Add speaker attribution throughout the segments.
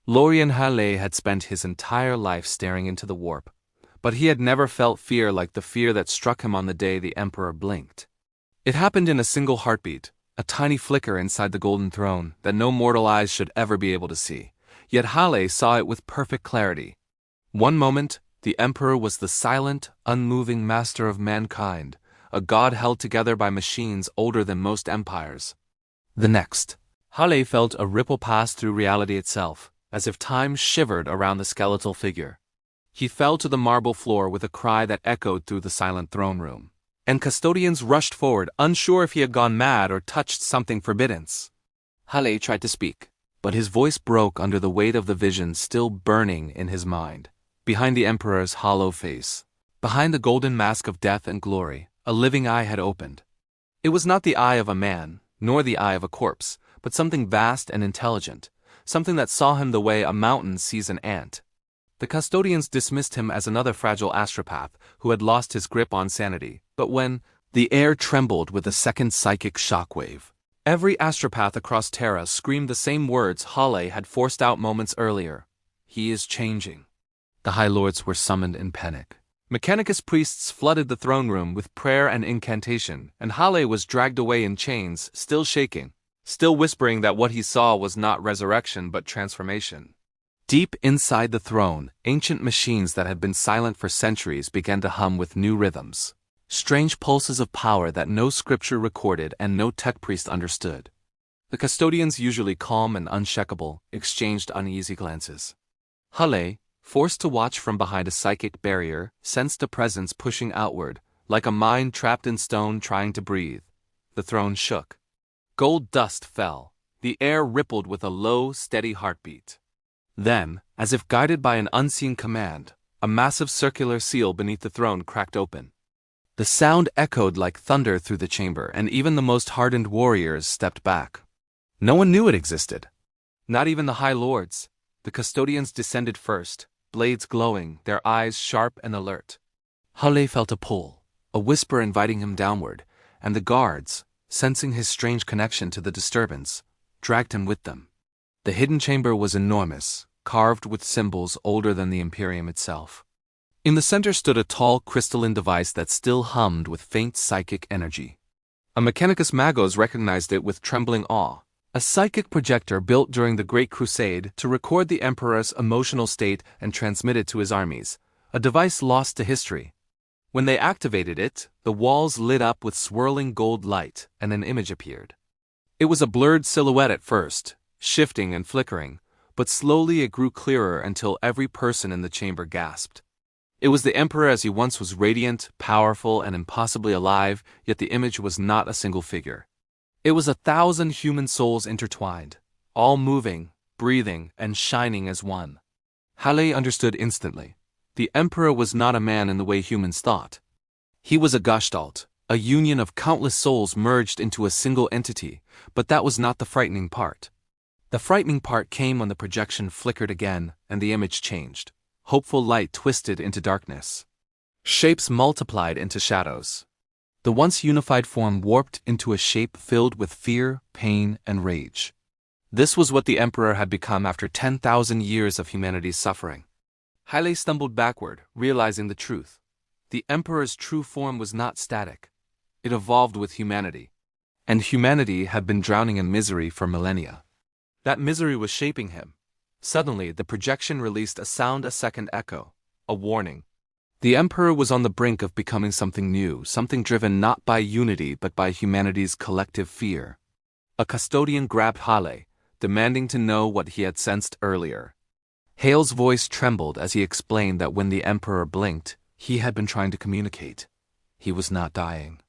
Speaker 1: Lorian Hale had spent his entire life staring into the warp, but he had never felt fear like the fear that struck him on the day the Emperor blinked. It happened in a single heartbeat, a tiny flicker inside the golden throne that no mortal eyes should ever be able to see. Yet Hale saw it with perfect clarity. One moment, the Emperor was the silent, unmoving master of mankind, a god held together by machines older than most empires. The next, Hale felt a ripple pass through reality itself, as if time shivered around the skeletal figure. He fell to the marble floor with a cry that echoed through the silent throne room, and custodians rushed forward, unsure if he had gone mad or touched something forbidden. Hale tried to speak, but his voice broke under the weight of the vision still burning in his mind. Behind the Emperor's hollow face, behind the golden mask of death and glory, a living eye had opened. It was not the eye of a man, nor the eye of a corpse, but something vast and intelligent, something that saw him the way a mountain sees an ant. The custodians dismissed him as another fragile astropath who had lost his grip on sanity, but when the air trembled with a second psychic shockwave, every astropath across Terra screamed the same words Hale had forced out moments earlier. He is changing. The High Lords were summoned in panic. Mechanicus priests flooded the throne room with prayer and incantation, and Hale was dragged away in chains, still shaking, still whispering that what he saw was not resurrection but transformation. Deep inside the throne, ancient machines that had been silent for centuries began to hum with new rhythms, strange pulses of power that no scripture recorded and no tech priest understood. The custodians, usually calm and unshakable, exchanged uneasy glances. Hale, forced to watch from behind a psychic barrier, sensed a presence pushing outward, like a mind trapped in stone trying to breathe. The throne shook. Gold dust fell. The air rippled with a low, steady heartbeat. Then, as if guided by an unseen command, a massive circular seal beneath the throne cracked open. The sound echoed like thunder through the chamber, and even the most hardened warriors stepped back. No one knew it existed. Not even the High Lords. The custodians descended first, blades glowing, their eyes sharp and alert. Hale felt a pull, a whisper inviting him downward, and the guards, sensing his strange connection to the disturbance, dragged him with them. The hidden chamber was enormous, carved with symbols older than the Imperium itself. In the center stood a tall crystalline device that still hummed with faint psychic energy. A Mechanicus Magos recognized it with trembling awe. A psychic projector built during the Great Crusade to record the Emperor's emotional state and transmit it to his armies, a device lost to history. When they activated it, the walls lit up with swirling gold light, and an image appeared. It was a blurred silhouette at first, shifting and flickering, but slowly it grew clearer until every person in the chamber gasped. It was the Emperor as he once was, radiant, powerful, and impossibly alive, yet the image was not a single figure. It was 1,000 human souls intertwined, all moving, breathing, and shining as one. Hale understood instantly. The Emperor was not a man in the way humans thought. He was a gestalt, a union of countless souls merged into a single entity, but that was not the frightening part. The frightening part came when the projection flickered again and the image changed. Hopeful light twisted into darkness. Shapes multiplied into shadows. The once unified form warped into a shape filled with fear, pain, and rage. This was what the Emperor had become after 10,000 years of humanity's suffering. Hale stumbled backward, realizing the truth. The Emperor's true form was not static. It evolved with humanity. And humanity had been drowning in misery for millennia. That misery was shaping him. Suddenly, the projection released a sound, a second echo, a warning. The Emperor was on the brink of becoming something new, something driven not by unity but by humanity's collective fear. A custodian grabbed Hale, demanding to know what he had sensed earlier. Hale's voice trembled as he explained that when the Emperor blinked, he had been trying to communicate. He was not dying.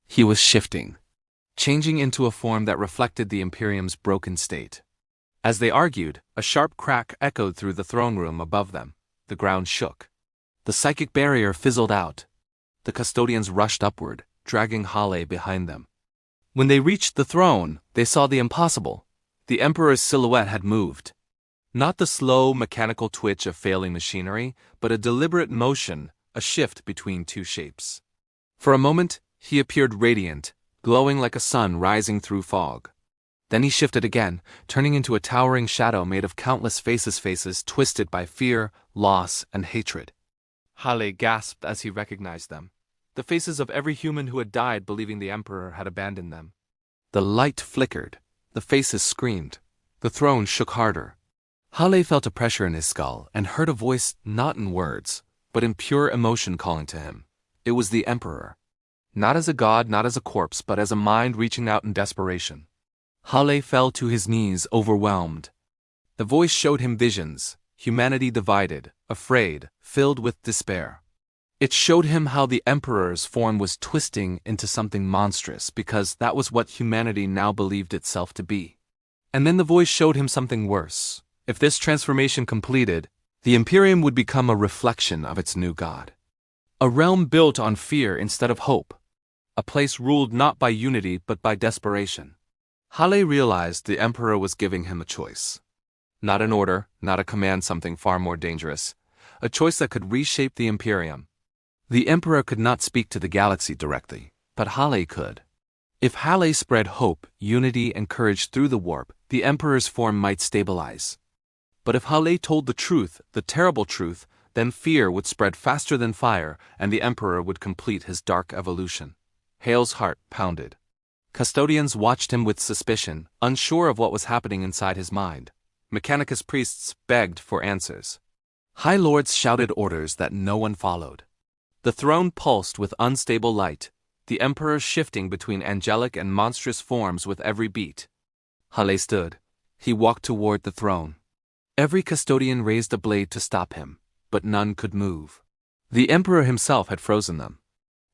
Speaker 1: He was shifting, changing into a form that reflected the Imperium's broken state. As they argued, a sharp crack echoed through the throne room above them. The ground shook. The psychic barrier fizzled out. The custodians rushed upward, dragging Hale behind them. When they reached the throne, they saw the impossible. The Emperor's silhouette had moved. Not the slow, mechanical twitch of failing machinery, but a deliberate motion, a shift between two shapes. For a moment, he appeared radiant, glowing like a sun rising through fog. Then he shifted again, turning into a towering shadow made of countless faces twisted by fear, loss, and hatred. Hale gasped as he recognized them. The faces of every human who had died believing the Emperor had abandoned them. The light flickered. The faces screamed. The throne shook harder. Hale felt a pressure in his skull and heard a voice not in words, but in pure emotion calling to him. It was the Emperor. Not as a god, not as a corpse, but as a mind reaching out in desperation. Hale fell to his knees, overwhelmed. The voice showed him visions, humanity divided, afraid, filled with despair. It showed him how the Emperor's form was twisting into something monstrous because that was what humanity now believed itself to be. And then the voice showed him something worse. If this transformation completed, the Imperium would become a reflection of its new god. A realm built on fear instead of hope. A place ruled not by unity but by desperation. Hale realized the Emperor was giving him a choice. Not an order, not a command, something far more dangerous. A choice that could reshape the Imperium. The Emperor could not speak to the galaxy directly, but Hale could. If Hale spread hope, unity, and courage through the warp, the Emperor's form might stabilize. But if Hale told the truth, the terrible truth, then fear would spread faster than fire, and the Emperor would complete his dark evolution. Hale's heart pounded. Custodians watched him with suspicion, unsure of what was happening inside his mind. Mechanicus priests begged for answers. High lords shouted orders that no one followed. The throne pulsed with unstable light, the Emperor shifting between angelic and monstrous forms with every beat. Hale stood. He walked toward the throne. Every custodian raised a blade to stop him, but none could move. The Emperor himself had frozen them.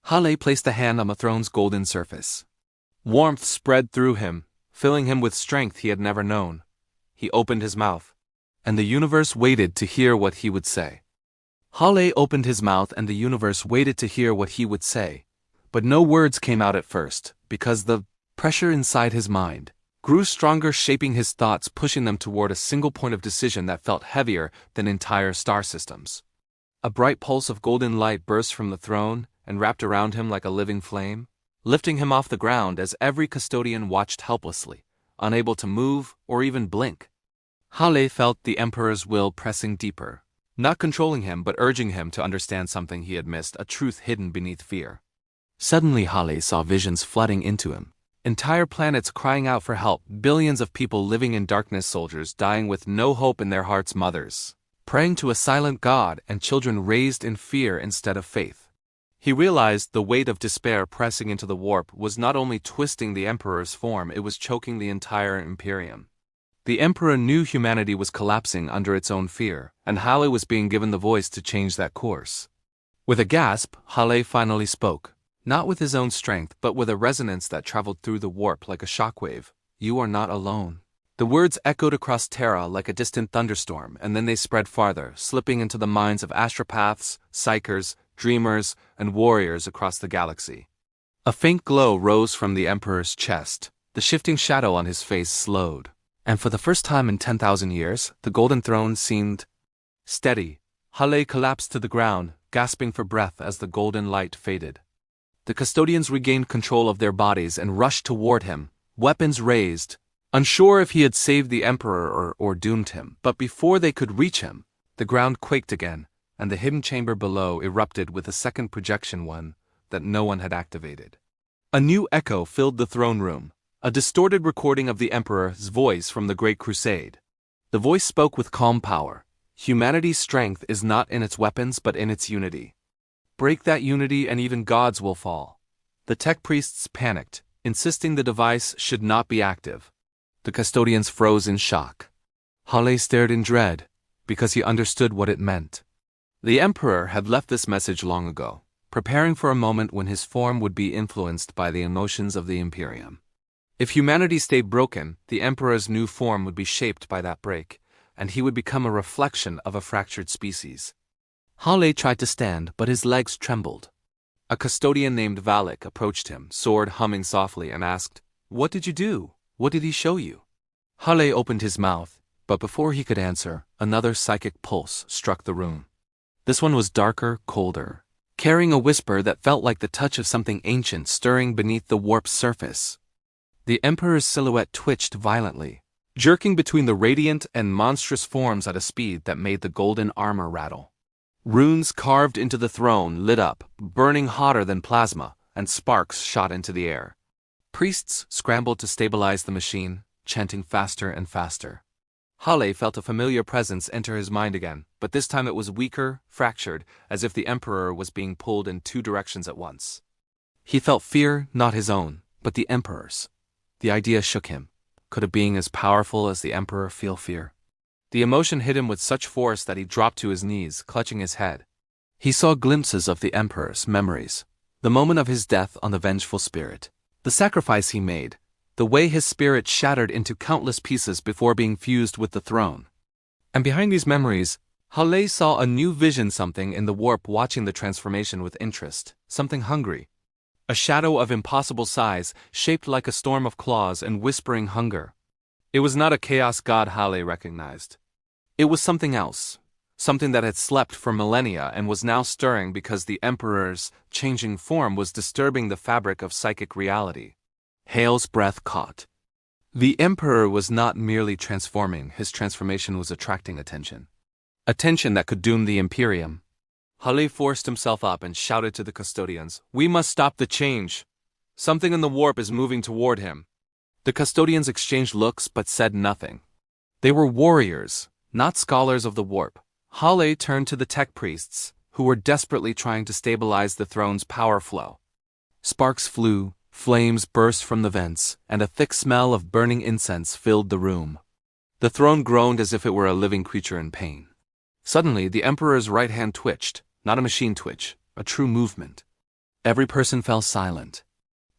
Speaker 1: Hale placed a hand on the throne's golden surface. Warmth spread through him, filling him with strength he had never known. He opened his mouth, and the universe waited to hear what he would say. Hale opened his mouth and the universe waited to hear what he would say, but no words came out at first, because the pressure inside his mind grew stronger, shaping his thoughts, pushing them toward a single point of decision that felt heavier than entire star systems. A bright pulse of golden light burst from the throne and wrapped around him like a living flame, lifting him off the ground as every custodian watched helplessly, unable to move or even blink. Hale felt the Emperor's will pressing deeper, not controlling him but urging him to understand something he had missed, a truth hidden beneath fear. Suddenly Hale saw visions flooding into him. Entire planets crying out for help, billions of people living in darkness, soldiers dying with no hope in their hearts, mothers praying to a silent god, and children raised in fear instead of faith. He realized the weight of despair pressing into the warp was not only twisting the Emperor's form, it was choking the entire Imperium. The Emperor knew humanity was collapsing under its own fear, and Hale was being given the voice to change that course. With a gasp, Hale finally spoke, not with his own strength but with a resonance that traveled through the warp like a shockwave. "You are not alone." The words echoed across Terra like a distant thunderstorm, and then they spread farther, slipping into the minds of astropaths, psychers, dreamers, and warriors across the galaxy. A faint glow rose from the Emperor's chest. The shifting shadow on his face slowed, and for the first time in 10,000 years, the golden throne seemed steady. Hale collapsed to the ground, gasping for breath as the golden light faded. The custodians regained control of their bodies and rushed toward him, weapons raised, unsure if he had saved the Emperor or doomed him. But before they could reach him, the ground quaked again, and the hidden chamber below erupted with a second projection, one that no one had activated. A new echo filled the throne room, a distorted recording of the Emperor's voice from the Great Crusade. The voice spoke with calm power. "Humanity's strength is not in its weapons but in its unity. Break that unity and even gods will fall." The tech priests panicked, insisting the device should not be active. The custodians froze in shock. Hale stared in dread, because he understood what it meant. The Emperor had left this message long ago, preparing for a moment when his form would be influenced by the emotions of the Imperium. If humanity stayed broken, the Emperor's new form would be shaped by that break, and he would become a reflection of a fractured species. Hale tried to stand, but his legs trembled. A custodian named Valak approached him, sword humming softly, and asked, "What did you do? What did he show you?" Hale opened his mouth, but before he could answer, another psychic pulse struck the room. This one was darker, colder, carrying a whisper that felt like the touch of something ancient stirring beneath the warp's surface. The Emperor's silhouette twitched violently, jerking between the radiant and monstrous forms at a speed that made the golden armor rattle. Runes carved into the throne lit up, burning hotter than plasma, and sparks shot into the air. Priests scrambled to stabilize the machine, chanting faster and faster. Hale felt a familiar presence enter his mind again, but this time it was weaker, fractured, as if the Emperor was being pulled in two directions at once. He felt fear, not his own, but the Emperor's. The idea shook him. Could a being as powerful as the Emperor feel fear? The emotion hit him with such force that he dropped to his knees, clutching his head. He saw glimpses of the Emperor's memories, the moment of his death on the vengeful spirit, the sacrifice he made, the way his spirit shattered into countless pieces before being fused with the throne. And behind these memories, Hale saw a new vision, something in the warp watching the transformation with interest, something hungry. A shadow of impossible size, shaped like a storm of claws and whispering hunger. It was not a chaos god Hale recognized. It was something else, something that had slept for millennia and was now stirring because the Emperor's changing form was disturbing the fabric of psychic reality. Hale's breath caught. The Emperor was not merely transforming, his transformation was attracting attention. Attention that could doom the Imperium. Hale forced himself up and shouted to the custodians, "We must stop the change! Something in the warp is moving toward him." The custodians exchanged looks but said nothing. They were warriors, not scholars of the warp. Hale turned to the tech priests, who were desperately trying to stabilize the throne's power flow. Sparks flew, flames burst from the vents, and a thick smell of burning incense filled the room. The throne groaned as if it were a living creature in pain. Suddenly, the Emperor's right hand twitched, not a machine twitch, a true movement. Every person fell silent.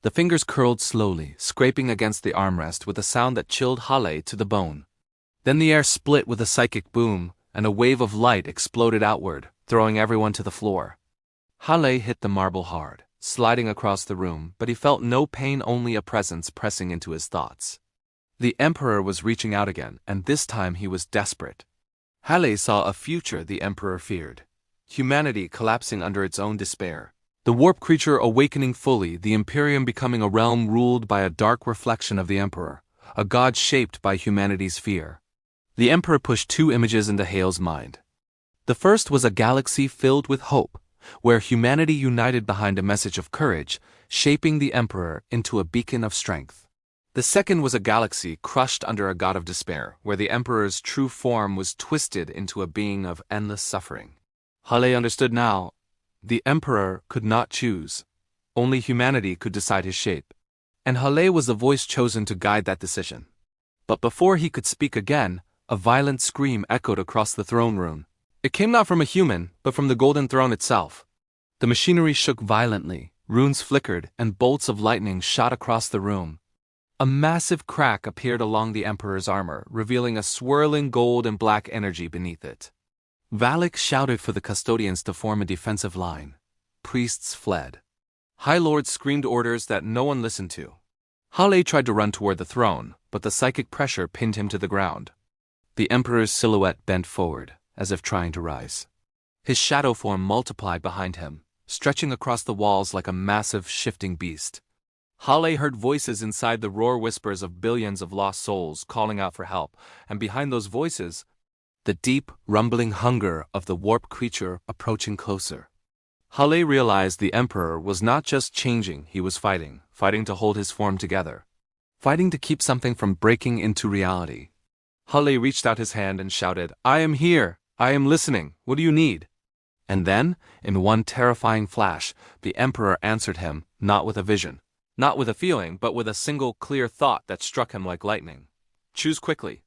Speaker 1: The fingers curled slowly, scraping against the armrest with a sound that chilled Hale to the bone. Then the air split with a psychic boom, and a wave of light exploded outward, throwing everyone to the floor. Hale hit the marble hard, sliding across the room, but he felt no pain, only a presence pressing into his thoughts. The Emperor was reaching out again, and this time he was desperate. Hale saw a future the Emperor feared. Humanity collapsing under its own despair. The warp creature awakening fully, the Imperium becoming a realm ruled by a dark reflection of the Emperor, a god shaped by humanity's fear. The Emperor pushed two images into Hale's mind. The first was a galaxy filled with hope, where humanity united behind a message of courage, shaping the Emperor into a beacon of strength. The second was a galaxy crushed under a god of despair, where the Emperor's true form was twisted into a being of endless suffering. Hale understood now. The Emperor could not choose. Only humanity could decide his shape. And Hale was the voice chosen to guide that decision. But before he could speak again, a violent scream echoed across the throne room. It came not from a human, but from the golden throne itself. The machinery shook violently, runes flickered, and bolts of lightning shot across the room. A massive crack appeared along the Emperor's armor, revealing a swirling gold and black energy beneath it. Valak shouted for the custodians to form a defensive line. Priests fled. High Lords screamed orders that no one listened to. Hale tried to run toward the throne, but the psychic pressure pinned him to the ground. The Emperor's silhouette bent forward, as if trying to rise. His shadow form multiplied behind him, stretching across the walls like a massive, shifting beast. Hale heard voices inside the roar whispers of billions of lost souls calling out for help, and behind those voices, the deep, rumbling hunger of the warp creature approaching closer. Hale realized the Emperor was not just changing, he was fighting to hold his form together. Fighting to keep something from breaking into reality. Hale reached out his hand and shouted, "I am here! I am listening! What do you need?" And then, in one terrifying flash, the Emperor answered him, not with a vision, not with a feeling, but with a single clear thought that struck him like lightning. "Choose quickly.